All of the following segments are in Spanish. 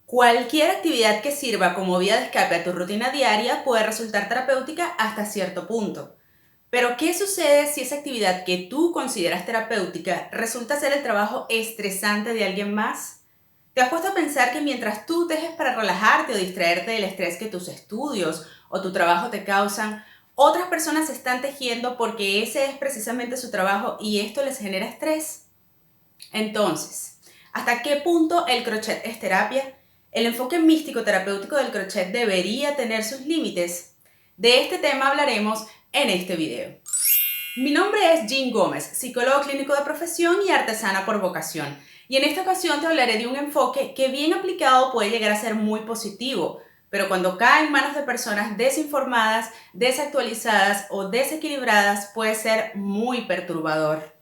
Cualquier actividad que sirva como vía de escape a tu rutina diaria puede resultar terapéutica hasta cierto punto. Pero, ¿qué sucede si esa actividad que tú consideras terapéutica resulta ser el trabajo estresante de alguien más? ¿Te has puesto a pensar que mientras tú tejes para relajarte o distraerte del estrés que tus estudios o tu trabajo te causan, otras personas están tejiendo porque ese es precisamente su trabajo y esto les genera estrés? Entonces, ¿hasta qué punto el crochet es terapia? ¿El enfoque místico terapéutico del crochet debería tener sus límites? De este tema hablaremos en este video. Mi nombre es Jean Gómez, psicólogo clínico de profesión y artesana por vocación. Y en esta ocasión te hablaré de un enfoque que bien aplicado puede llegar a ser muy positivo, pero cuando cae en manos de personas desinformadas, desactualizadas o desequilibradas puede ser muy perturbador.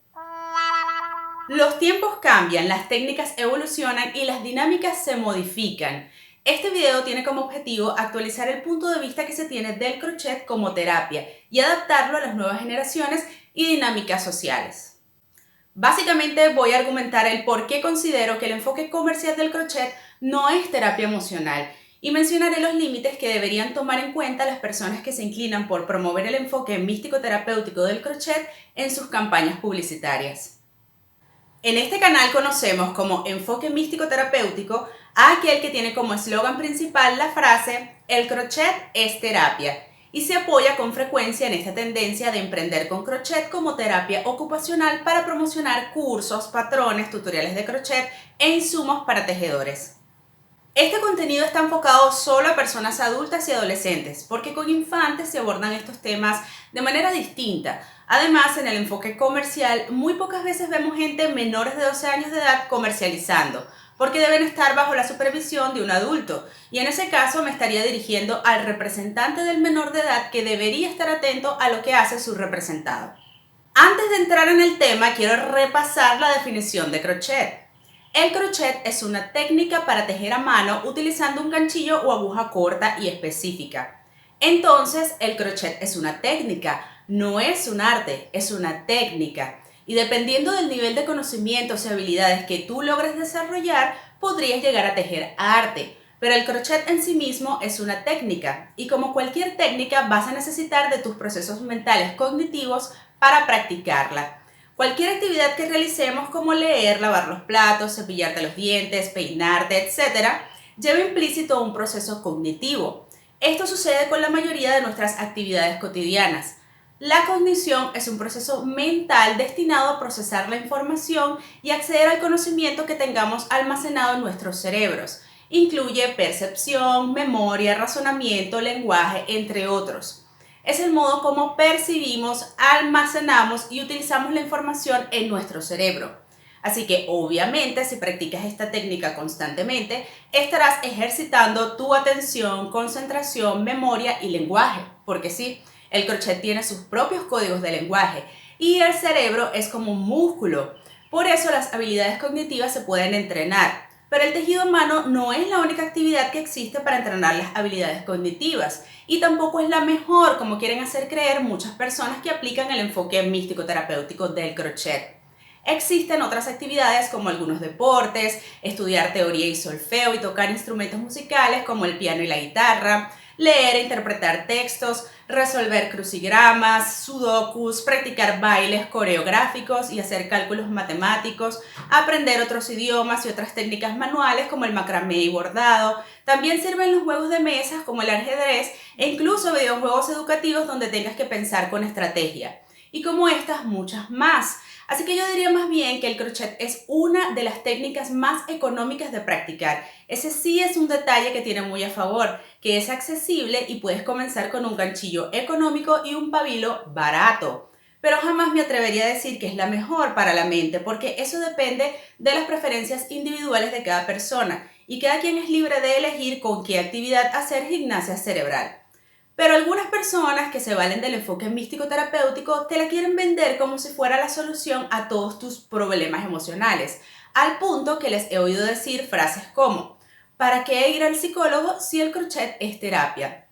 Los tiempos cambian, las técnicas evolucionan y las dinámicas se modifican. Este video tiene como objetivo actualizar el punto de vista que se tiene del crochet como terapia y adaptarlo a las nuevas generaciones y dinámicas sociales. Básicamente voy a argumentar el por qué considero que el enfoque comercial del crochet no es terapia emocional y mencionaré los límites que deberían tomar en cuenta las personas que se inclinan por promover el enfoque místico terapéutico del crochet en sus campañas publicitarias. En este canal conocemos como enfoque místico terapéutico a aquel que tiene como eslogan principal la frase "el crochet es terapia" y se apoya con frecuencia en esta tendencia de emprender con crochet como terapia ocupacional para promocionar cursos, patrones, tutoriales de crochet e insumos para tejedores. Este contenido está enfocado solo a personas adultas y adolescentes, porque con infantes se abordan estos temas de manera distinta. Además, en el enfoque comercial, muy pocas veces vemos gente menores de 12 años de edad comercializando, porque deben estar bajo la supervisión de un adulto. Y en ese caso me estaría dirigiendo al representante del menor de edad que debería estar atento a lo que hace su representado. Antes de entrar en el tema, quiero repasar la definición de crochet. El crochet es una técnica para tejer a mano utilizando un ganchillo o aguja corta y específica. Entonces, el crochet es una técnica, no es un arte, es una técnica. Y dependiendo del nivel de conocimientos y habilidades que tú logres desarrollar, podrías llegar a tejer arte. Pero el crochet en sí mismo es una técnica y como cualquier técnica vas a necesitar de tus procesos mentales cognitivos para practicarla. Cualquier actividad que realicemos como leer, lavar los platos, cepillarte los dientes, peinarte, etc., lleva implícito un proceso cognitivo. Esto sucede con la mayoría de nuestras actividades cotidianas. La cognición es un proceso mental destinado a procesar la información y acceder al conocimiento que tengamos almacenado en nuestros cerebros. Incluye percepción, memoria, razonamiento, lenguaje, entre otros. Es el modo como percibimos, almacenamos y utilizamos la información en nuestro cerebro. Así que obviamente si practicas esta técnica constantemente, estarás ejercitando tu atención, concentración, memoria y lenguaje. Porque sí, el crochet tiene sus propios códigos de lenguaje y el cerebro es como un músculo. Por eso las habilidades cognitivas se pueden entrenar. Pero el tejido a mano no es la única actividad que existe para entrenar las habilidades cognitivas y tampoco es la mejor, como quieren hacer creer muchas personas que aplican el enfoque místico terapéutico del crochet. Existen otras actividades como algunos deportes, estudiar teoría y solfeo y tocar instrumentos musicales como el piano y la guitarra, leer e interpretar textos, resolver crucigramas, sudokus, practicar bailes coreográficos y hacer cálculos matemáticos, aprender otros idiomas y otras técnicas manuales como el macramé y bordado. También sirven los juegos de mesas como el ajedrez e incluso videojuegos educativos donde tengas que pensar con estrategia. Y como estas, muchas más. Así que yo diría más bien que el crochet es una de las técnicas más económicas de practicar. Ese sí es un detalle que tiene muy a favor, que es accesible y puedes comenzar con un ganchillo económico y un pabilo barato. Pero jamás me atrevería a decir que es la mejor para la mente, porque eso depende de las preferencias individuales de cada persona y cada quien es libre de elegir con qué actividad hacer gimnasia cerebral. Pero algunas personas que se valen del enfoque místico terapéutico te la quieren vender como si fuera la solución a todos tus problemas emocionales, al punto que les he oído decir frases como: ¿para qué ir al psicólogo si el crochet es terapia?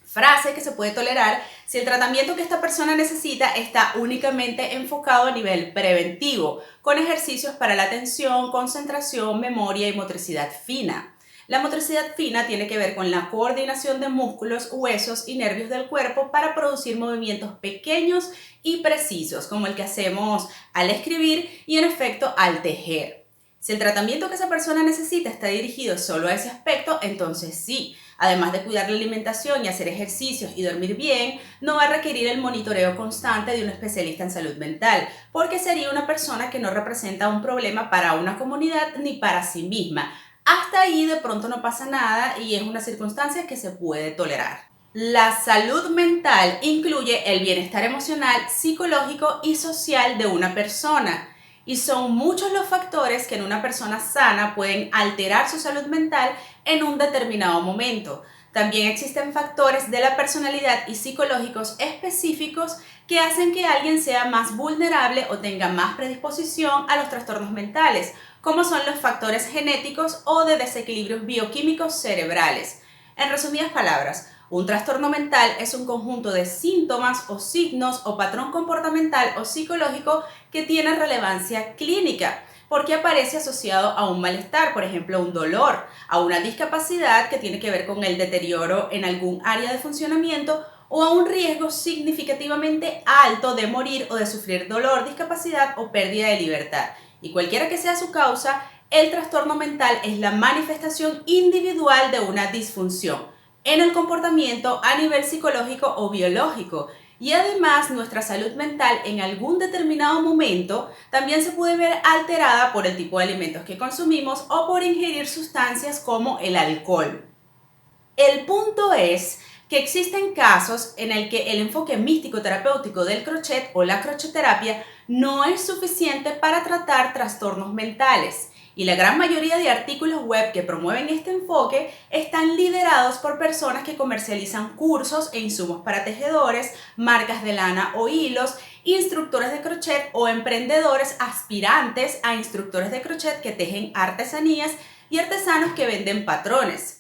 Frase que se puede tolerar si el tratamiento que esta persona necesita está únicamente enfocado a nivel preventivo, con ejercicios para la atención, concentración, memoria y motricidad fina. La motricidad fina tiene que ver con la coordinación de músculos, huesos y nervios del cuerpo para producir movimientos pequeños y precisos, como el que hacemos al escribir y en efecto al tejer. Si el tratamiento que esa persona necesita está dirigido solo a ese aspecto, entonces sí, además de cuidar la alimentación y hacer ejercicios y dormir bien, no va a requerir el monitoreo constante de un especialista en salud mental, porque sería una persona que no representa un problema para una comunidad ni para sí misma. Hasta ahí de pronto no pasa nada y es una circunstancia que se puede tolerar. La salud mental incluye el bienestar emocional, psicológico y social de una persona. Y son muchos los factores que en una persona sana pueden alterar su salud mental en un determinado momento. También existen factores de la personalidad y psicológicos específicos que hacen que alguien sea más vulnerable o tenga más predisposición a los trastornos mentales, como son los factores genéticos o de desequilibrios bioquímicos cerebrales. En resumidas palabras, un trastorno mental es un conjunto de síntomas o signos o patrón comportamental o psicológico que tiene relevancia clínica, porque aparece asociado a un malestar, por ejemplo, un dolor, a una discapacidad que tiene que ver con el deterioro en algún área de funcionamiento o a un riesgo significativamente alto de morir o de sufrir dolor, discapacidad o pérdida de libertad. Y cualquiera que sea su causa, el trastorno mental es la manifestación individual de una disfunción en el comportamiento a nivel psicológico o biológico. Y además nuestra salud mental en algún determinado momento también se puede ver alterada por el tipo de alimentos que consumimos o por ingerir sustancias como el alcohol. El punto es que existen casos en el que el enfoque místico terapéutico del crochet o la crocheterapia no es suficiente para tratar trastornos mentales. Y la gran mayoría de artículos web que promueven este enfoque están liderados por personas que comercializan cursos e insumos para tejedores, marcas de lana o hilos, instructores de crochet o emprendedores aspirantes a instructores de crochet que tejen artesanías y artesanos que venden patrones.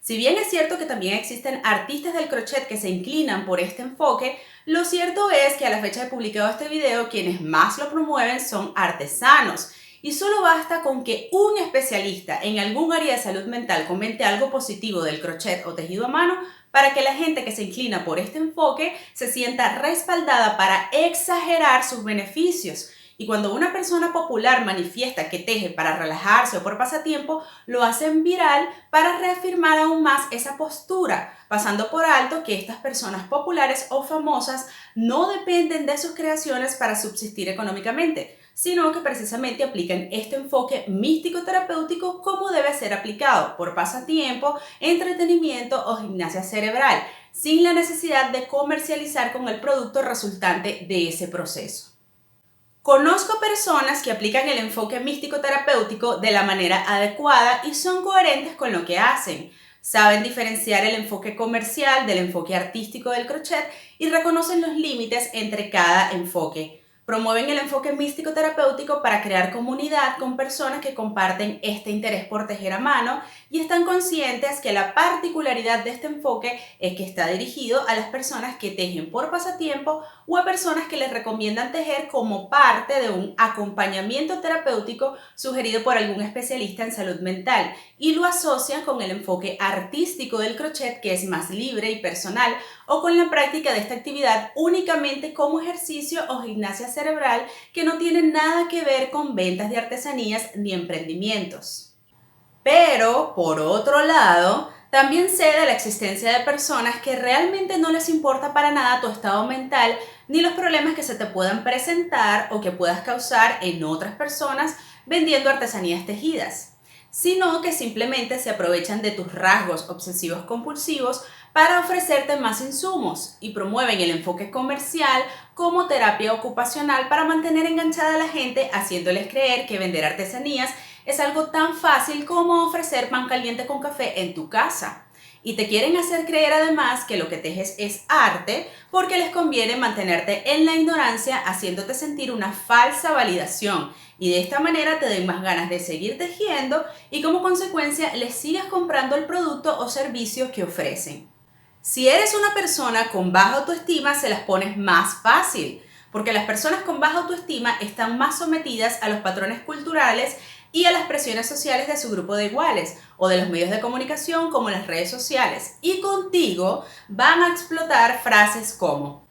Si bien es cierto que también existen artistas del crochet que se inclinan por este enfoque, lo cierto es que a la fecha de publicado este video, quienes más lo promueven son artesanos. Y solo basta con que un especialista en algún área de salud mental comente algo positivo del crochet o tejido a mano para que la gente que se inclina por este enfoque se sienta respaldada para exagerar sus beneficios. Y cuando una persona popular manifiesta que teje para relajarse o por pasatiempo, lo hacen viral para reafirmar aún más esa postura, pasando por alto que estas personas populares o famosas no dependen de sus creaciones para subsistir económicamente, sino que precisamente aplican este enfoque místico terapéutico como debe ser aplicado, por pasatiempo, entretenimiento o gimnasia cerebral, sin la necesidad de comercializar con el producto resultante de ese proceso. Conozco personas que aplican el enfoque místico terapéutico de la manera adecuada y son coherentes con lo que hacen. Saben diferenciar el enfoque comercial del enfoque artístico del crochet y reconocen los límites entre cada enfoque. Promueven el enfoque místico terapéutico para crear comunidad con personas que comparten este interés por tejer a mano y están conscientes que la particularidad de este enfoque es que está dirigido a las personas que tejen por pasatiempo o a personas que les recomiendan tejer como parte de un acompañamiento terapéutico sugerido por algún especialista en salud mental y lo asocian con el enfoque artístico del crochet, que es más libre y personal, o con la práctica de esta actividad únicamente como ejercicio o gimnasia cerebral que no tiene nada que ver con ventas de artesanías ni emprendimientos. Pero, por otro lado, también sé de la existencia de personas que realmente no les importa para nada tu estado mental ni los problemas que se te puedan presentar o que puedas causar en otras personas vendiendo artesanías tejidas, sino que simplemente se aprovechan de tus rasgos obsesivos compulsivos para ofrecerte más insumos y promueven el enfoque comercial como terapia ocupacional para mantener enganchada a la gente, haciéndoles creer que vender artesanías es algo tan fácil como ofrecer pan caliente con café en tu casa. Y te quieren hacer creer además que lo que tejes es arte porque les conviene mantenerte en la ignorancia, haciéndote sentir una falsa validación. Y de esta manera te den más ganas de seguir tejiendo y como consecuencia les sigas comprando el producto o servicio que ofrecen. Si eres una persona con baja autoestima, se las pones más fácil, porque las personas con baja autoestima están más sometidas a los patrones culturales y a las presiones sociales de su grupo de iguales o de los medios de comunicación como las redes sociales. Y contigo van a explotar frases como: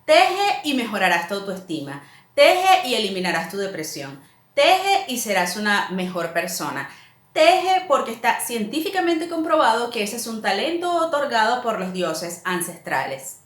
teje y mejorarás tu autoestima, teje y eliminarás tu depresión, teje y serás una mejor persona. Teje porque está científicamente comprobado que ese es un talento otorgado por los dioses ancestrales.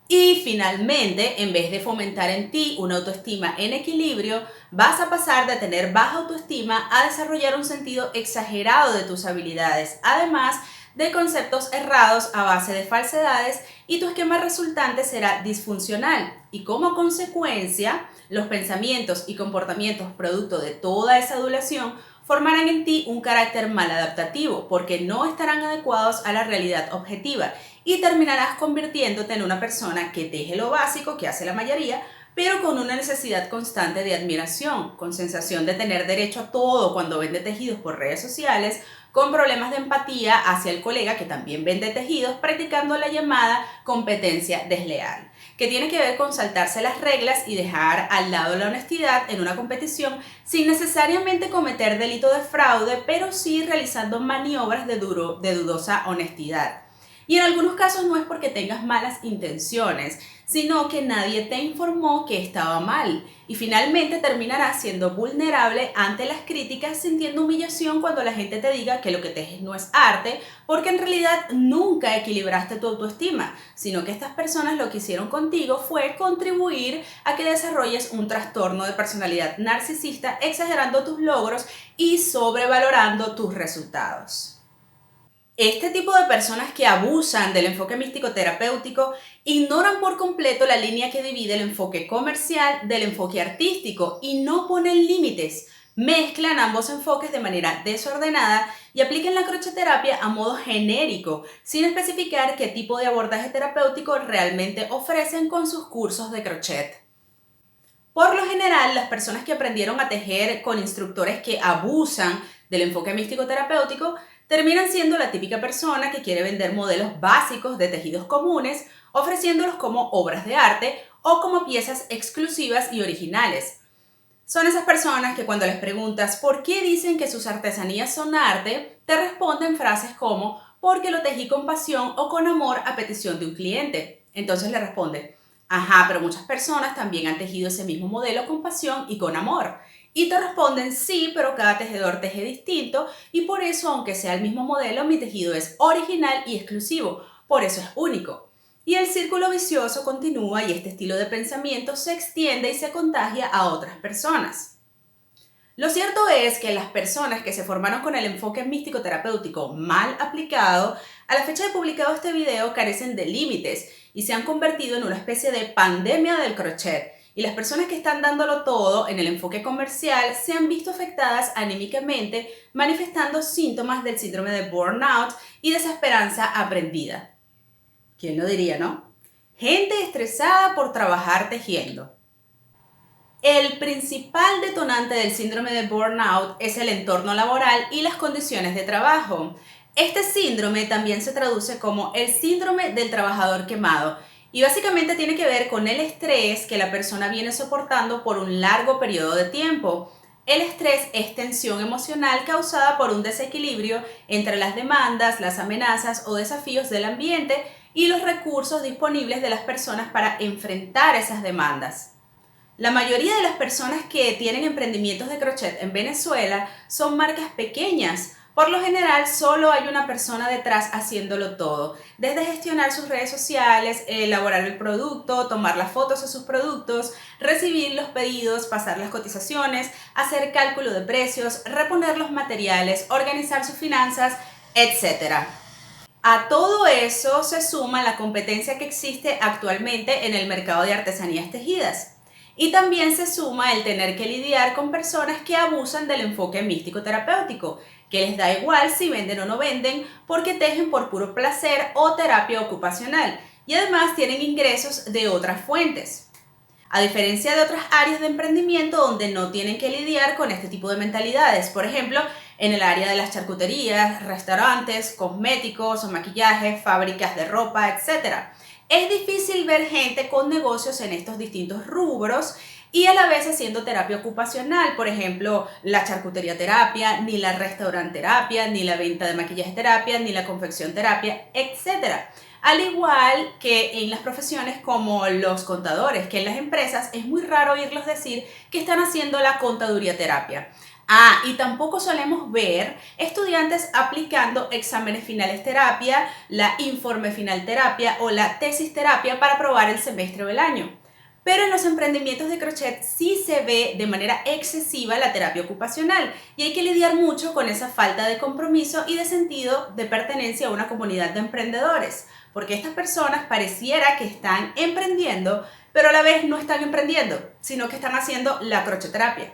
Y finalmente, en vez de fomentar en ti una autoestima en equilibrio, vas a pasar de tener baja autoestima a desarrollar un sentido exagerado de tus habilidades, además de conceptos errados a base de falsedades, y tu esquema resultante será disfuncional. Y como consecuencia, los pensamientos y comportamientos producto de toda esa adulación formarán en ti un carácter maladaptativo porque no estarán adecuados a la realidad objetiva, y terminarás convirtiéndote en una persona que teje lo básico que hace la mayoría, pero con una necesidad constante de admiración, con sensación de tener derecho a todo cuando vende tejidos por redes sociales, con problemas de empatía hacia el colega que también vende tejidos, practicando la llamada competencia desleal, que tiene que ver con saltarse las reglas y dejar al lado la honestidad en una competición sin necesariamente cometer delito de fraude, pero sí realizando maniobras de dudosa honestidad. Y en algunos casos no es porque tengas malas intenciones, sino que nadie te informó que estaba mal, y finalmente terminarás siendo vulnerable ante las críticas, sintiendo humillación cuando la gente te diga que lo que tejes no es arte, porque en realidad nunca equilibraste tu autoestima, sino que estas personas lo que hicieron contigo fue contribuir a que desarrolles un trastorno de personalidad narcisista, exagerando tus logros y sobrevalorando tus resultados. Este tipo de personas que abusan del enfoque místico terapéutico ignoran por completo la línea que divide el enfoque comercial del enfoque artístico y no ponen límites. Mezclan ambos enfoques de manera desordenada y aplican la crocheterapia a modo genérico, sin especificar qué tipo de abordaje terapéutico realmente ofrecen con sus cursos de crochet. Por lo general, las personas que aprendieron a tejer con instructores que abusan del enfoque místico terapéutico terminan siendo la típica persona que quiere vender modelos básicos de tejidos comunes, ofreciéndolos como obras de arte o como piezas exclusivas y originales. Son esas personas que cuando les preguntas por qué dicen que sus artesanías son arte, te responden frases como: porque lo tejí con pasión o con amor a petición de un cliente. Entonces le responde: ajá, pero muchas personas también han tejido ese mismo modelo con pasión y con amor. Y te responden: sí, pero cada tejedor teje distinto, y por eso, aunque sea el mismo modelo, mi tejido es original y exclusivo, por eso es único. Y el círculo vicioso continúa, y este estilo de pensamiento se extiende y se contagia a otras personas. Lo cierto es que las personas que se formaron con el enfoque místico terapéutico mal aplicado, a la fecha de publicado este video, carecen de límites y se han convertido en una especie de pandemia del crochet. Y las personas que están dándolo todo en el enfoque comercial se han visto afectadas anímicamente, manifestando síntomas del síndrome de burnout y desesperanza aprendida. ¿Quién lo diría, no? Gente estresada por trabajar tejiendo. El principal detonante del síndrome de burnout es el entorno laboral y las condiciones de trabajo. Este síndrome también se traduce como el síndrome del trabajador quemado y básicamente tiene que ver con el estrés que la persona viene soportando por un largo periodo de tiempo. El estrés es tensión emocional causada por un desequilibrio entre las demandas, las amenazas o desafíos del ambiente y los recursos disponibles de las personas para enfrentar esas demandas. La mayoría de las personas que tienen emprendimientos de crochet en Venezuela son marcas pequeñas. Por lo general, solo hay una persona detrás haciéndolo todo, desde gestionar sus redes sociales, elaborar el producto, tomar las fotos de sus productos, recibir los pedidos, pasar las cotizaciones, hacer cálculo de precios, reponer los materiales, organizar sus finanzas, etc. A todo eso se suma la competencia que existe actualmente en el mercado de artesanías tejidas. Y también se suma el tener que lidiar con personas que abusan del enfoque místico terapéutico, que les da igual si venden o no venden, porque tejen por puro placer o terapia ocupacional, y además tienen ingresos de otras fuentes. A diferencia de otras áreas de emprendimiento donde no tienen que lidiar con este tipo de mentalidades, por ejemplo, en el área de las charcuterías, restaurantes, cosméticos o maquillaje, fábricas de ropa, etc. Es difícil ver gente con negocios en estos distintos rubros y a la vez haciendo terapia ocupacional, por ejemplo, la charcutería terapia, ni la restaurante terapia, ni la venta de maquillaje terapia, ni la confección terapia, etc. Al igual que en las profesiones como los contadores, que en las empresas es muy raro oírlos decir que están haciendo la contaduría terapia. Y tampoco solemos ver estudiantes aplicando exámenes finales terapia, la informe final terapia o la tesis terapia para aprobar el semestre o el año. Pero en los emprendimientos de crochet sí se ve de manera excesiva la terapia ocupacional y hay que lidiar mucho con esa falta de compromiso y de sentido de pertenencia a una comunidad de emprendedores, porque estas personas pareciera que están emprendiendo, pero a la vez no están emprendiendo, sino que están haciendo la crocheterapia.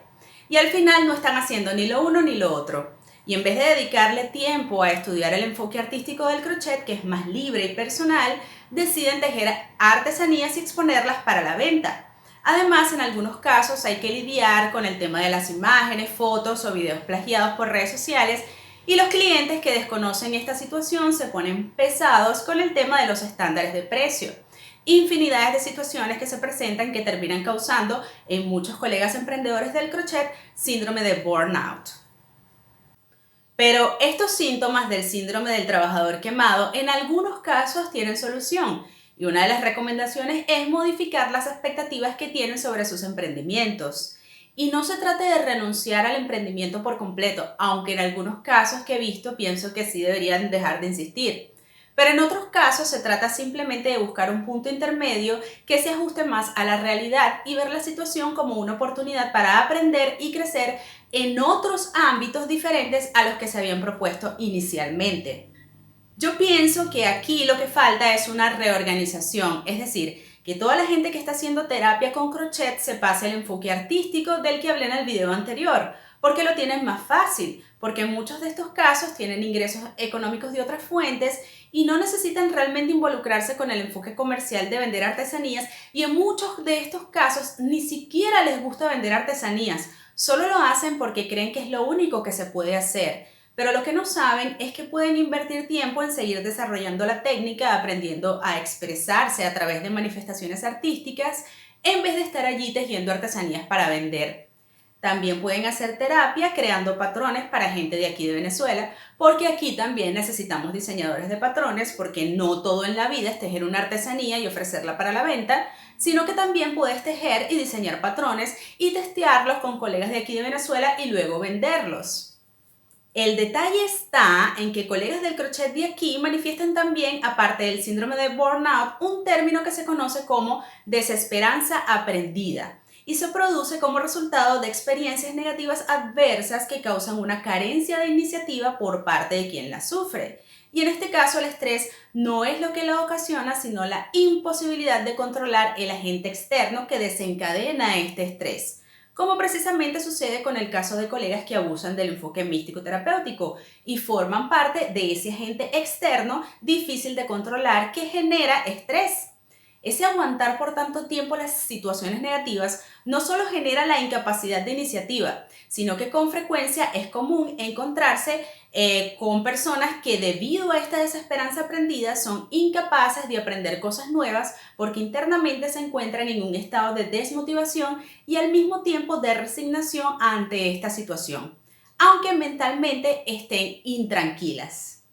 Y al final no están haciendo ni lo uno ni lo otro. Y en vez de dedicarle tiempo a estudiar el enfoque artístico del crochet, que es más libre y personal, deciden tejer artesanías y exponerlas para la venta. Además, en algunos casos hay que lidiar con el tema de las imágenes, fotos o videos plagiados por redes sociales y los clientes que desconocen esta situación se ponen pesados con el tema de los estándares de precio. Infinidades de situaciones que se presentan que terminan causando en muchos colegas emprendedores del crochet síndrome de burnout. Pero estos síntomas del síndrome del trabajador quemado en algunos casos tienen solución y una de las recomendaciones es modificar las expectativas que tienen sobre sus emprendimientos. Y no se trata de renunciar al emprendimiento por completo, aunque en algunos casos que he visto pienso que sí deberían dejar de insistir. Pero en otros casos se trata simplemente de buscar un punto intermedio que se ajuste más a la realidad y ver la situación como una oportunidad para aprender y crecer en otros ámbitos diferentes a los que se habían propuesto inicialmente. Yo pienso que aquí lo que falta es una reorganización, es decir, que toda la gente que está haciendo terapia con crochet se pase el enfoque artístico del que hablé en el video anterior, porque lo tienen más fácil, porque en muchos de estos casos tienen ingresos económicos de otras fuentes y no necesitan realmente involucrarse con el enfoque comercial de vender artesanías y en muchos de estos casos ni siquiera les gusta vender artesanías, solo lo hacen porque creen que es lo único que se puede hacer. Pero lo que no saben es que pueden invertir tiempo en seguir desarrollando la técnica, aprendiendo a expresarse a través de manifestaciones artísticas, en vez de estar allí tejiendo artesanías para vender. También pueden hacer terapia creando patrones para gente de aquí de Venezuela, porque aquí también necesitamos diseñadores de patrones, porque no todo en la vida es tejer una artesanía y ofrecerla para la venta, sino que también puedes tejer y diseñar patrones y testearlos con colegas de aquí de Venezuela y luego venderlos. El detalle está en que colegas del crochet de aquí manifiestan también, aparte del síndrome de burnout, un término que se conoce como desesperanza aprendida y se produce como resultado de experiencias negativas adversas que causan una carencia de iniciativa por parte de quien la sufre. Y en este caso el estrés no es lo que lo ocasiona, sino la imposibilidad de controlar el agente externo que desencadena este estrés, como precisamente sucede con el caso de colegas que abusan del enfoque místico terapéutico y forman parte de ese agente externo difícil de controlar que genera estrés. Ese aguantar por tanto tiempo las situaciones negativas no solo genera la incapacidad de iniciativa, sino que con frecuencia es común encontrarse con personas que debido a esta desesperanza aprendida son incapaces de aprender cosas nuevas porque internamente se encuentran en un estado de desmotivación y al mismo tiempo de resignación ante esta situación, aunque mentalmente estén intranquilas.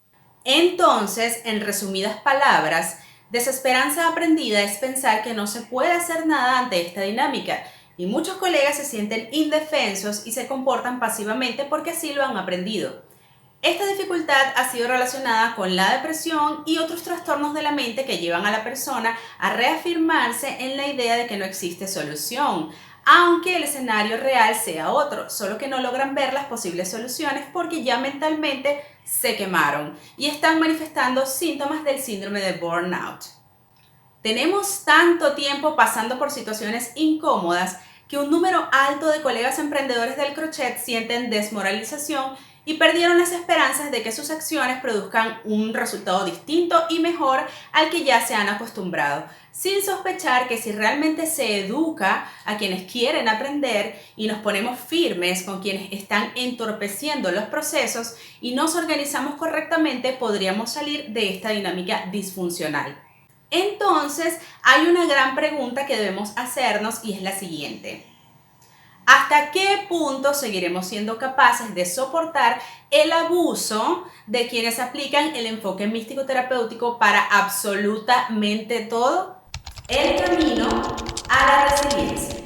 Entonces, en resumidas palabras, desesperanza aprendida es pensar que no se puede hacer nada ante esta dinámica y muchos colegas se sienten indefensos y se comportan pasivamente porque así lo han aprendido. Esta dificultad ha sido relacionada con la depresión y otros trastornos de la mente que llevan a la persona a reafirmarse en la idea de que no existe solución, aunque el escenario real sea otro, solo que no logran ver las posibles soluciones porque ya mentalmente se quemaron y están manifestando síntomas del síndrome de burnout. Tenemos tanto tiempo pasando por situaciones incómodas que un número alto de colegas emprendedores del crochet sienten desmoralización y perdieron las esperanzas de que sus acciones produzcan un resultado distinto y mejor al que ya se han acostumbrado, sin sospechar que si realmente se educa a quienes quieren aprender y nos ponemos firmes con quienes están entorpeciendo los procesos y nos organizamos correctamente, podríamos salir de esta dinámica disfuncional. Entonces, hay una gran pregunta que debemos hacernos y es la siguiente. ¿Hasta qué punto seguiremos siendo capaces de soportar el abuso de quienes aplican el enfoque místico terapéutico para absolutamente todo? El camino a la resiliencia.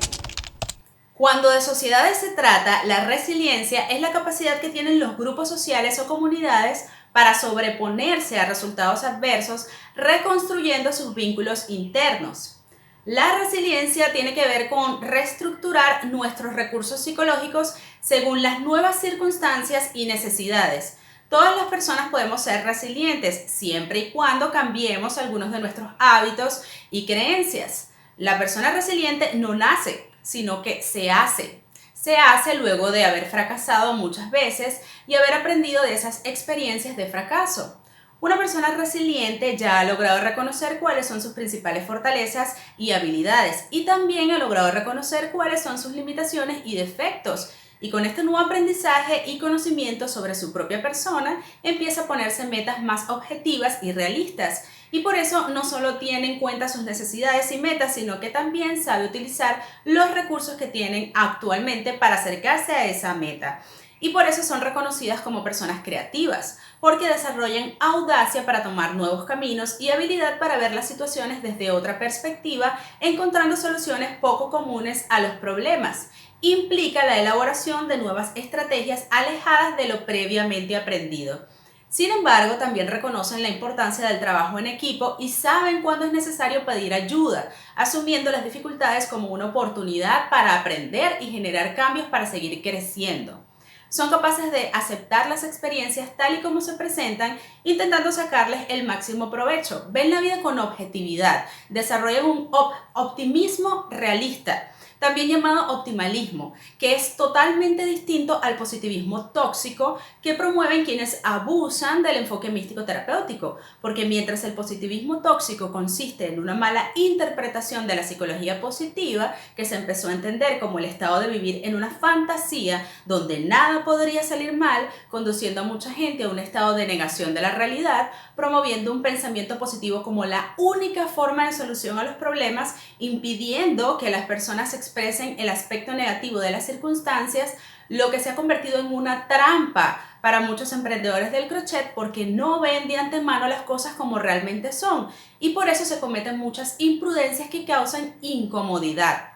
Cuando de sociedades se trata, la resiliencia es la capacidad que tienen los grupos sociales o comunidades para sobreponerse a resultados adversos, reconstruyendo sus vínculos internos. La resiliencia tiene que ver con reestructurar nuestros recursos psicológicos según las nuevas circunstancias y necesidades. Todas las personas podemos ser resilientes siempre y cuando cambiemos algunos de nuestros hábitos y creencias. La persona resiliente no nace, sino que se hace. Se hace luego de haber fracasado muchas veces y haber aprendido de esas experiencias de fracaso. Una persona resiliente ya ha logrado reconocer cuáles son sus principales fortalezas y habilidades y también ha logrado reconocer cuáles son sus limitaciones y defectos. Y con este nuevo aprendizaje y conocimiento sobre su propia persona, empieza a ponerse metas más objetivas y realistas. Y por eso no solo tiene en cuenta sus necesidades y metas, sino que también sabe utilizar los recursos que tienen actualmente para acercarse a esa meta. Y por eso son reconocidas como personas creativas, porque desarrollan audacia para tomar nuevos caminos y habilidad para ver las situaciones desde otra perspectiva, encontrando soluciones poco comunes a los problemas. Implica la elaboración de nuevas estrategias alejadas de lo previamente aprendido. Sin embargo, también reconocen la importancia del trabajo en equipo y saben cuándo es necesario pedir ayuda, asumiendo las dificultades como una oportunidad para aprender y generar cambios para seguir creciendo. Son capaces de aceptar las experiencias tal y como se presentan, intentando sacarles el máximo provecho. Ven la vida con objetividad, desarrollan un optimismo realista, también llamado optimalismo, que es totalmente distinto al positivismo tóxico que promueven quienes abusan del enfoque místico terapéutico, porque mientras el positivismo tóxico consiste en una mala interpretación de la psicología positiva, que se empezó a entender como el estado de vivir en una fantasía donde nada podría salir mal, conduciendo a mucha gente a un estado de negación de la realidad, promoviendo un pensamiento positivo como la única forma de solución a los problemas, impidiendo que las personas expresen el aspecto negativo de las circunstancias, lo que se ha convertido en una trampa para muchos emprendedores del crochet porque no ven de antemano las cosas como realmente son y por eso se cometen muchas imprudencias que causan incomodidad.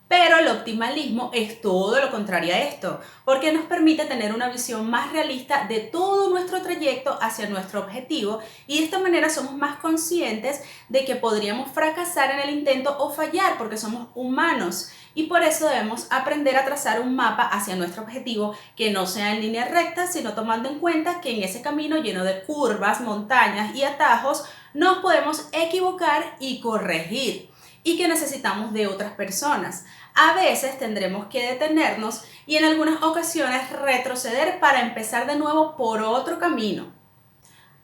Pero el optimalismo es todo lo contrario a esto, porque nos permite tener una visión más realista de todo nuestro trayecto hacia nuestro objetivo y de esta manera somos más conscientes de que podríamos fracasar en el intento o fallar porque somos humanos y por eso debemos aprender a trazar un mapa hacia nuestro objetivo que no sea en línea recta, sino tomando en cuenta que en ese camino lleno de curvas, montañas y atajos nos podemos equivocar y corregir y que necesitamos de otras personas. A veces tendremos que detenernos y en algunas ocasiones retroceder para empezar de nuevo por otro camino.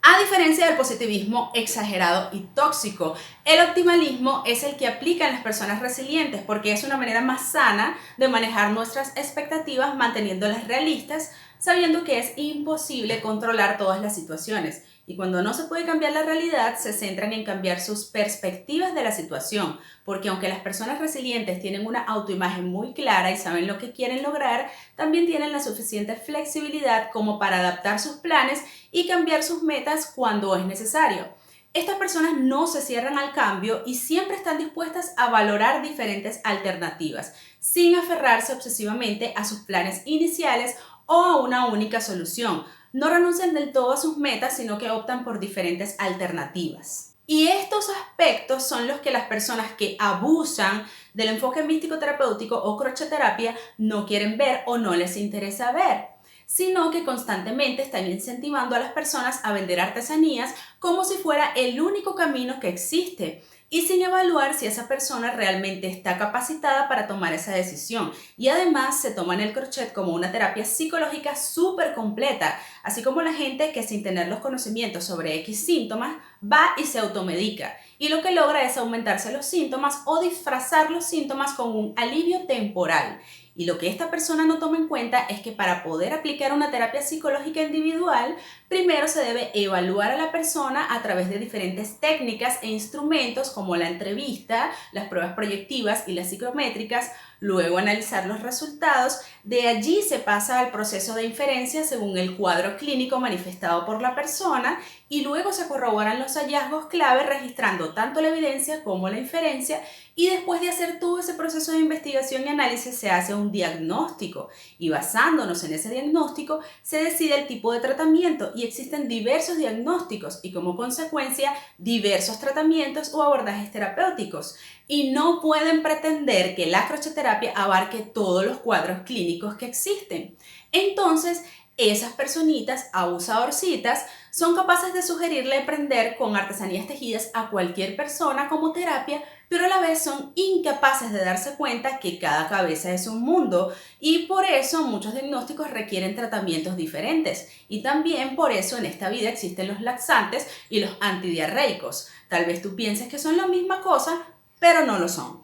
A diferencia del positivismo exagerado y tóxico, el optimalismo es el que aplican las personas resilientes porque es una manera más sana de manejar nuestras expectativas manteniéndolas realistas, sabiendo que es imposible controlar todas las situaciones. Y cuando no se puede cambiar la realidad, se centran en cambiar sus perspectivas de la situación, porque aunque las personas resilientes tienen una autoimagen muy clara y saben lo que quieren lograr, también tienen la suficiente flexibilidad como para adaptar sus planes y cambiar sus metas cuando es necesario. Estas personas no se cierran al cambio y siempre están dispuestas a valorar diferentes alternativas, sin aferrarse obsesivamente a sus planes iniciales o a una única solución. No renuncian del todo a sus metas, sino que optan por diferentes alternativas. Y estos aspectos son los que las personas que abusan del enfoque místico terapéutico o crocheterapia no quieren ver o no les interesa ver, sino que constantemente están incentivando a las personas a vender artesanías como si fuera el único camino que existe y sin evaluar si esa persona realmente está capacitada para tomar esa decisión. Y además se toman el crochet como una terapia psicológica súper completa, así como la gente que sin tener los conocimientos sobre X síntomas va y se automedica. Y lo que logra es aumentarse los síntomas o disfrazar los síntomas con un alivio temporal. Y lo que esta persona no toma en cuenta es que para poder aplicar una terapia psicológica individual, primero se debe evaluar a la persona a través de diferentes técnicas e instrumentos como la entrevista, las pruebas proyectivas y las psicométricas, luego analizar los resultados, de allí se pasa al proceso de inferencia según el cuadro clínico manifestado por la persona y luego se corroboran los hallazgos clave registrando tanto la evidencia como la inferencia y después de hacer todo ese proceso de investigación y análisis se hace un diagnóstico y basándonos en ese diagnóstico se decide el tipo de tratamiento y existen diversos diagnósticos y como consecuencia diversos tratamientos o abordajes terapéuticos y no pueden pretender que la crocheterapia abarque todos los cuadros clínicos que existen. Entonces, esas personitas abusadorcitas son capaces de sugerirle aprender con artesanías tejidas a cualquier persona como terapia, pero a la vez son incapaces de darse cuenta que cada cabeza es un mundo y por eso muchos diagnósticos requieren tratamientos diferentes y también por eso en esta vida existen los laxantes y los antidiarreicos. Tal vez tú pienses que son la misma cosa, pero no lo son.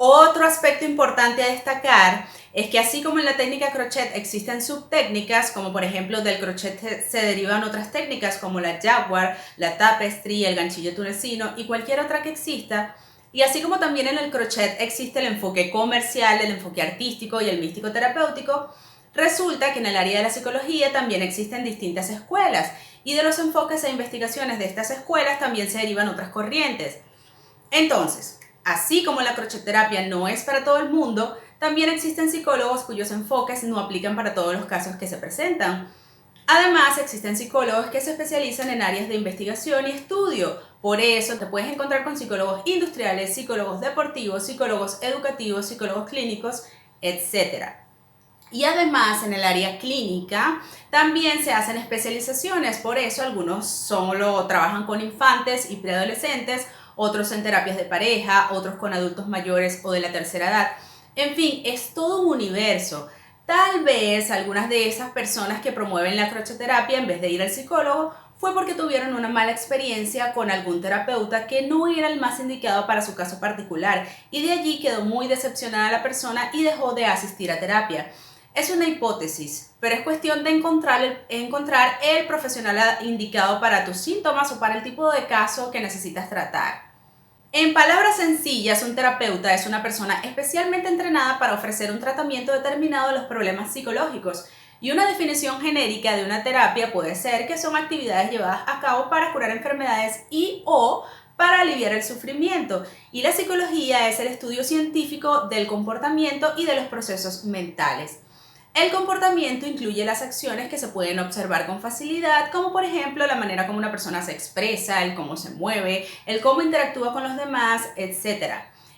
Otro aspecto importante a destacar es que así como en la técnica crochet existen subtécnicas, como por ejemplo del crochet se derivan otras técnicas como la jaguar, la tapestry, el ganchillo tunecino y cualquier otra que exista, y así como también en el crochet existe el enfoque comercial, el enfoque artístico y el místico terapéutico, resulta que en el área de la psicología también existen distintas escuelas y de los enfoques e investigaciones de estas escuelas también se derivan otras corrientes. Entonces, así como la crocheterapia no es para todo el mundo, también existen psicólogos cuyos enfoques no aplican para todos los casos que se presentan. Además, existen psicólogos que se especializan en áreas de investigación y estudio. Por eso te puedes encontrar con psicólogos industriales, psicólogos deportivos, psicólogos educativos, psicólogos clínicos, etc. Y además en el área clínica también se hacen especializaciones, por eso algunos solo trabajan con infantes y preadolescentes, otros en terapias de pareja, otros con adultos mayores o de la tercera edad. En fin, es todo un universo. Tal vez algunas de esas personas que promueven la crocheterapia en vez de ir al psicólogo fue porque tuvieron una mala experiencia con algún terapeuta que no era el más indicado para su caso particular y de allí quedó muy decepcionada la persona y dejó de asistir a terapia. Es una hipótesis, pero es cuestión de encontrar el profesional indicado para tus síntomas o para el tipo de caso que necesitas tratar. En palabras sencillas, un terapeuta es una persona especialmente entrenada para ofrecer un tratamiento determinado de los problemas psicológicos. Y una definición genérica de una terapia puede ser que son actividades llevadas a cabo para curar enfermedades y o para aliviar el sufrimiento. Y la psicología es el estudio científico del comportamiento y de los procesos mentales. El comportamiento incluye las acciones que se pueden observar con facilidad, como por ejemplo la manera como una persona se expresa, el cómo se mueve, el cómo interactúa con los demás, etc.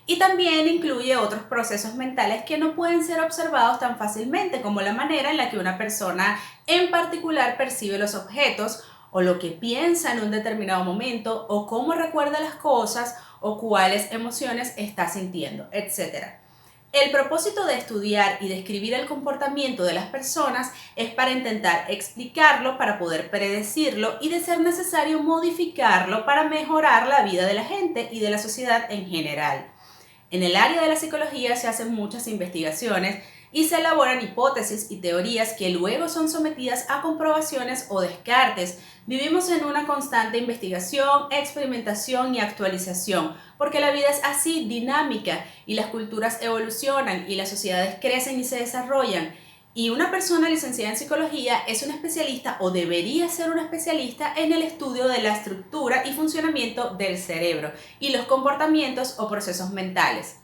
Y también incluye otros procesos mentales que no pueden ser observados tan fácilmente, como la manera en la que una persona en particular percibe los objetos, o lo que piensa en un determinado momento, o cómo recuerda las cosas, o cuáles emociones está sintiendo, etc. El propósito de estudiar y describir el comportamiento de las personas es para intentar explicarlo, para poder predecirlo y de ser necesario modificarlo para mejorar la vida de la gente y de la sociedad en general. En el área de la psicología se hacen muchas investigaciones y se elaboran hipótesis y teorías que luego son sometidas a comprobaciones o descartes. Vivimos en una constante investigación, experimentación y actualización, porque la vida es así, dinámica, y las culturas evolucionan y las sociedades crecen y se desarrollan. Y una persona licenciada en psicología es una especialista o debería ser una especialista en el estudio de la estructura y funcionamiento del cerebro y los comportamientos o procesos mentales.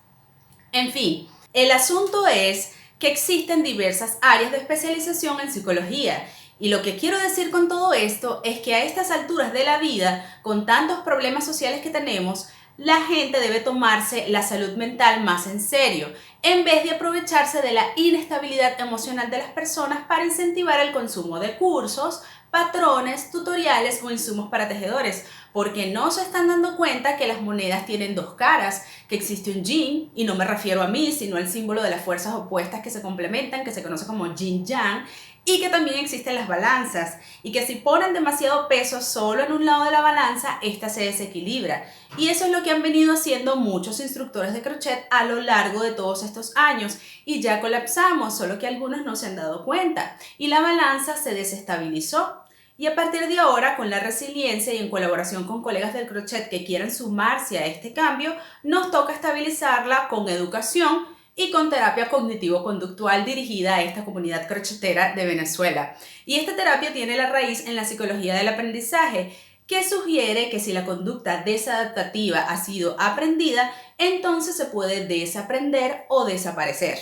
En fin, el asunto es que existen diversas áreas de especialización en psicología. Y lo que quiero decir con todo esto es que a estas alturas de la vida, con tantos problemas sociales que tenemos, la gente debe tomarse la salud mental más en serio, en vez de aprovecharse de la inestabilidad emocional de las personas para incentivar el consumo de cursos, patrones, tutoriales o insumos para tejedores, porque no se están dando cuenta que las monedas tienen dos caras, que existe un yin, y no me refiero a mí, sino al símbolo de las fuerzas opuestas que se complementan, que se conoce como yin-yang, y que también existen las balanzas, y que si ponen demasiado peso solo en un lado de la balanza, esta se desequilibra. Y eso es lo que han venido haciendo muchos instructores de crochet a lo largo de todos estos años, y ya colapsamos, solo que algunos no se han dado cuenta, y la balanza se desestabilizó. Y a partir de ahora, con la resiliencia y en colaboración con colegas del crochet que quieran sumarse a este cambio, nos toca estabilizarla con educación y con terapia cognitivo-conductual dirigida a esta comunidad crochetera de Venezuela. Y esta terapia tiene la raíz en la psicología del aprendizaje, que sugiere que si la conducta desadaptativa ha sido aprendida, entonces se puede desaprender o desaparecer.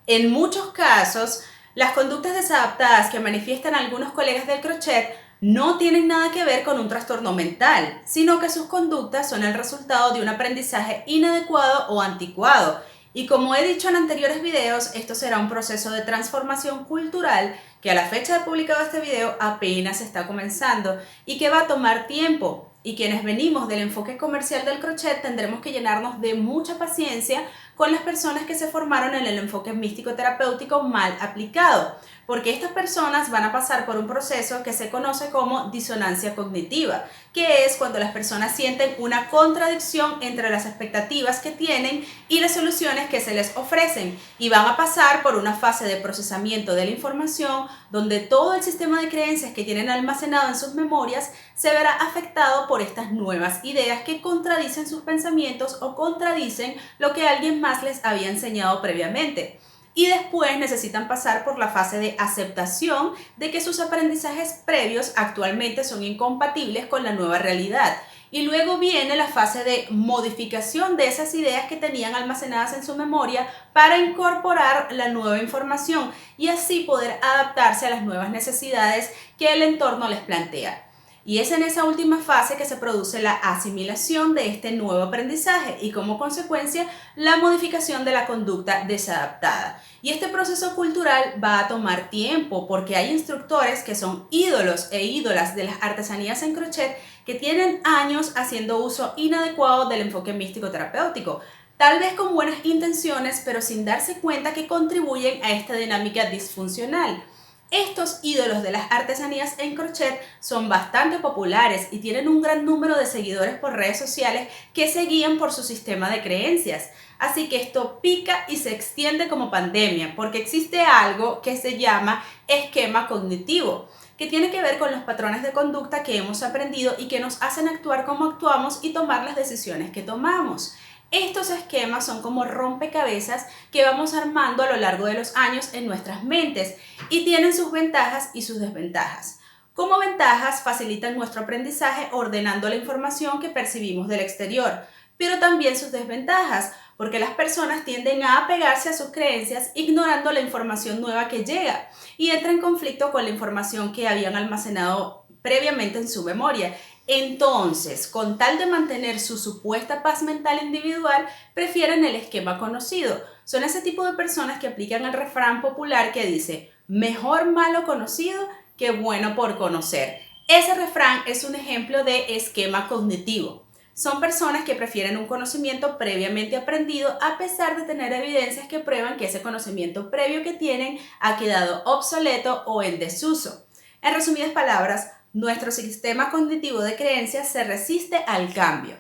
En muchos casos, las conductas desadaptadas que manifiestan algunos colegas del crochet no tienen nada que ver con un trastorno mental, sino que sus conductas son el resultado de un aprendizaje inadecuado o anticuado. Y como he dicho en anteriores videos, esto será un proceso de transformación cultural que a la fecha de publicado este video apenas está comenzando y que va a tomar tiempo. Y quienes venimos del enfoque comercial del crochet tendremos que llenarnos de mucha paciencia con las personas que se formaron en el enfoque místico-terapéutico mal aplicado, porque estas personas van a pasar por un proceso que se conoce como disonancia cognitiva, que es cuando las personas sienten una contradicción entre las expectativas que tienen y las soluciones que se les ofrecen, y van a pasar por una fase de procesamiento de la información donde todo el sistema de creencias que tienen almacenado en sus memorias se verá afectado por estas nuevas ideas que contradicen sus pensamientos o contradicen lo que alguien más les había enseñado previamente. Y después necesitan pasar por la fase de aceptación de que sus aprendizajes previos actualmente son incompatibles con la nueva realidad. Y luego viene la fase de modificación de esas ideas que tenían almacenadas en su memoria para incorporar la nueva información y así poder adaptarse a las nuevas necesidades que el entorno les plantea. Y es en esa última fase que se produce la asimilación de este nuevo aprendizaje y como consecuencia la modificación de la conducta desadaptada. Y este proceso cultural va a tomar tiempo porque hay instructores que son ídolos e ídolas de las artesanías en crochet que tienen años haciendo uso inadecuado del enfoque místico terapéutico, tal vez con buenas intenciones, pero sin darse cuenta que contribuyen a esta dinámica disfuncional. Estos ídolos de las artesanías en crochet son bastante populares y tienen un gran número de seguidores por redes sociales que se guían por su sistema de creencias. Así que esto pica y se extiende como pandemia porque existe algo que se llama esquema cognitivo, que tiene que ver con los patrones de conducta que hemos aprendido y que nos hacen actuar como actuamos y tomar las decisiones que tomamos. Estos esquemas son como rompecabezas que vamos armando a lo largo de los años en nuestras mentes y tienen sus ventajas y sus desventajas. Como ventajas, facilitan nuestro aprendizaje ordenando la información que percibimos del exterior, pero también sus desventajas, porque las personas tienden a apegarse a sus creencias ignorando la información nueva que llega y entra en conflicto con la información que habían almacenado previamente en su memoria. Entonces, con tal de mantener su supuesta paz mental individual, prefieren el esquema conocido. Son ese tipo de personas que aplican el refrán popular que dice, mejor malo conocido que bueno por conocer. Ese refrán es un ejemplo de esquema cognitivo. Son personas que prefieren un conocimiento previamente aprendido a pesar de tener evidencias que prueban que ese conocimiento previo que tienen ha quedado obsoleto o en desuso. En resumidas palabras, nuestro sistema cognitivo de creencias se resiste al cambio.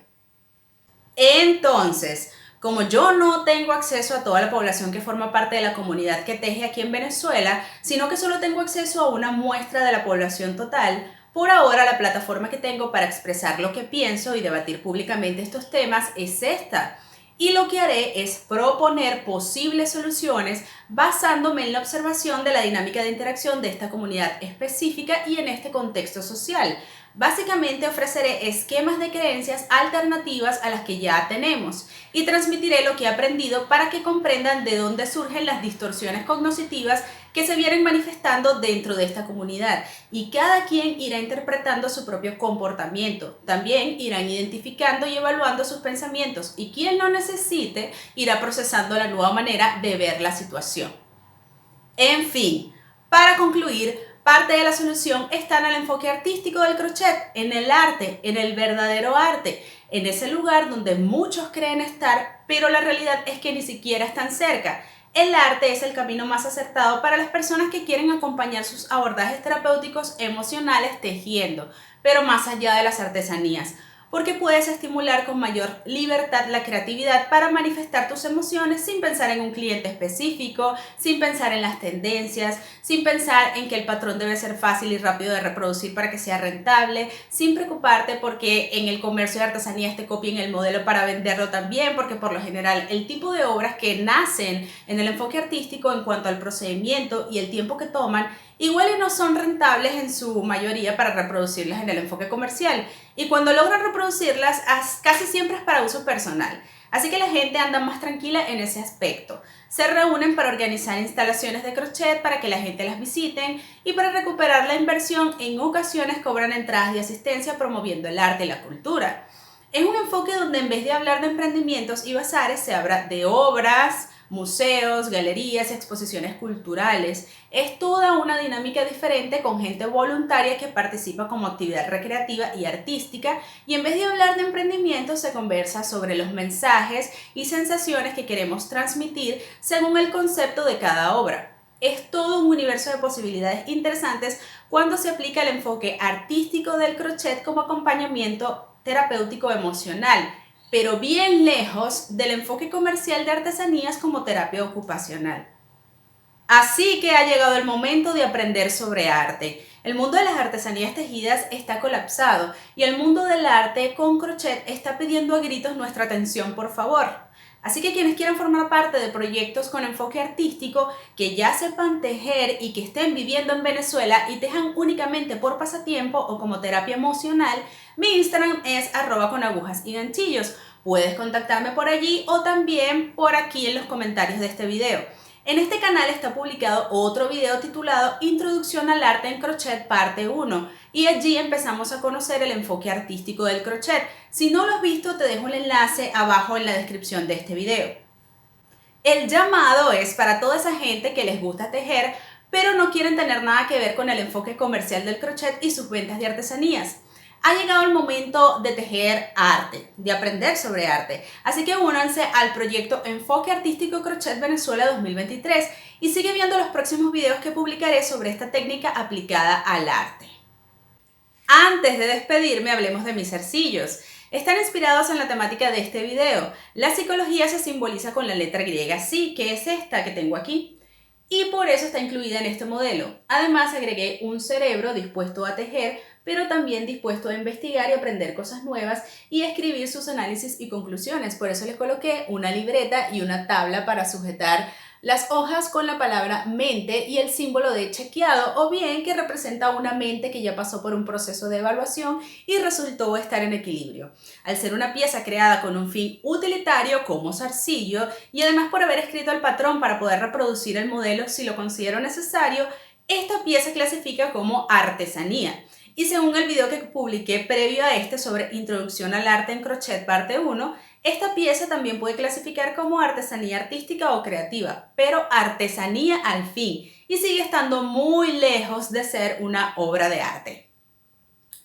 Entonces, como yo no tengo acceso a toda la población que forma parte de la comunidad que teje aquí en Venezuela, sino que solo tengo acceso a una muestra de la población total, por ahora la plataforma que tengo para expresar lo que pienso y debatir públicamente estos temas es esta. Y lo que haré es proponer posibles soluciones basándome en la observación de la dinámica de interacción de esta comunidad específica y en este contexto social. Básicamente ofreceré esquemas de creencias alternativas a las que ya tenemos y transmitiré lo que he aprendido para que comprendan de dónde surgen las distorsiones cognitivas que se vienen manifestando dentro de esta comunidad y cada quien irá interpretando su propio comportamiento. También irán identificando y evaluando sus pensamientos y quien lo necesite irá procesando la nueva manera de ver la situación. En fin, para concluir, parte de la solución está en el enfoque artístico del crochet, en el arte, en el verdadero arte, en ese lugar donde muchos creen estar, pero la realidad es que ni siquiera están cerca. El arte es el camino más acertado para las personas que quieren acompañar sus abordajes terapéuticos emocionales tejiendo, pero más allá de las artesanías. porque puedes estimular con mayor libertad la creatividad para manifestar tus emociones sin pensar en un cliente específico, sin pensar en las tendencias, sin pensar en que el patrón debe ser fácil y rápido de reproducir para que sea rentable, sin preocuparte porque en el comercio de artesanías te copien el modelo para venderlo también, porque por lo general el tipo de obras que nacen en el enfoque artístico en cuanto al procedimiento y el tiempo que toman, igual y no son rentables en su mayoría para reproducirlas en el enfoque comercial. Y cuando logran reproducirlas, casi siempre es para uso personal. Así que la gente anda más tranquila en ese aspecto. Se reúnen para organizar instalaciones de crochet para que la gente las visiten y para recuperar la inversión en ocasiones cobran entradas de asistencia promoviendo el arte y la cultura. Es un enfoque donde en vez de hablar de emprendimientos y bazares se habla de obras, museos, galerías, exposiciones culturales. Es toda una dinámica diferente con gente voluntaria que participa como actividad recreativa y artística y en vez de hablar de emprendimiento se conversa sobre los mensajes y sensaciones que queremos transmitir según el concepto de cada obra. Es todo un universo de posibilidades interesantes cuando se aplica el enfoque artístico del crochet como acompañamiento terapéutico emocional, pero bien lejos del enfoque comercial de artesanías como terapia ocupacional. Así que ha llegado el momento de aprender sobre arte. El mundo de las artesanías tejidas está colapsado y el mundo del arte con crochet está pidiendo a gritos nuestra atención, por favor. Así que quienes quieran formar parte de proyectos con enfoque artístico, que ya sepan tejer y que estén viviendo en Venezuela y tejan únicamente por pasatiempo o como terapia emocional, mi Instagram es @conagujasyganchillos. Puedes contactarme por allí o también por aquí en los comentarios de este video. En este canal está publicado otro video titulado Introducción al arte en crochet parte 1 y allí empezamos a conocer el enfoque artístico del crochet. Si no lo has visto, te dejo el enlace abajo en la descripción de este video. El llamado es para toda esa gente que les gusta tejer, pero no quieren tener nada que ver con el enfoque comercial del crochet y sus ventas de artesanías. Ha llegado el momento de tejer arte, de aprender sobre arte. Así que únanse al proyecto Enfoque Artístico Crochet Venezuela 2023 y sigue viendo los próximos videos que publicaré sobre esta técnica aplicada al arte. Antes de despedirme, hablemos de mis zarcillos. Están inspirados en la temática de este video. La psicología se simboliza con la letra griega psi, que es esta que tengo aquí, y por eso está incluida en este modelo. Además, agregué un cerebro dispuesto a tejer, pero también dispuesto a investigar y aprender cosas nuevas y a escribir sus análisis y conclusiones. Por eso les coloqué una libreta y una tabla para sujetar las hojas con la palabra mente y el símbolo de chequeado, o bien que representa una mente que ya pasó por un proceso de evaluación y resultó estar en equilibrio. Al ser una pieza creada con un fin utilitario como zarcillo y además por haber escrito el patrón para poder reproducir el modelo si lo considero necesario, esta pieza clasifica como artesanía. Y según el video que publiqué previo a este sobre Introducción al arte en crochet parte 1, esta pieza también puede clasificar como artesanía artística o creativa, pero artesanía al fin, y sigue estando muy lejos de ser una obra de arte.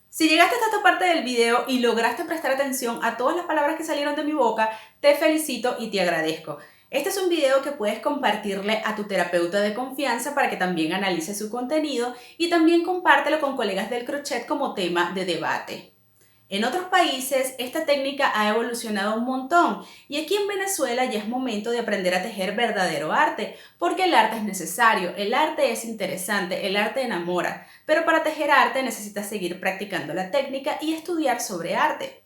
Si llegaste hasta esta parte del video y lograste prestar atención a todas las palabras que salieron de mi boca, te felicito y te agradezco. Este es un video que puedes compartirle a tu terapeuta de confianza para que también analice su contenido y también compártelo con colegas del crochet como tema de debate. En otros países esta técnica ha evolucionado un montón y aquí en Venezuela ya es momento de aprender a tejer verdadero arte, porque el arte es necesario, el arte es interesante, el arte enamora, pero para tejer arte necesitas seguir practicando la técnica y estudiar sobre arte.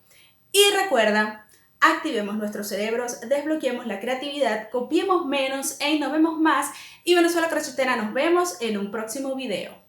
Y recuerda, activemos nuestros cerebros, desbloqueemos la creatividad, copiemos menos e innovemos más y Venezuela Crochetera nos vemos en un próximo video.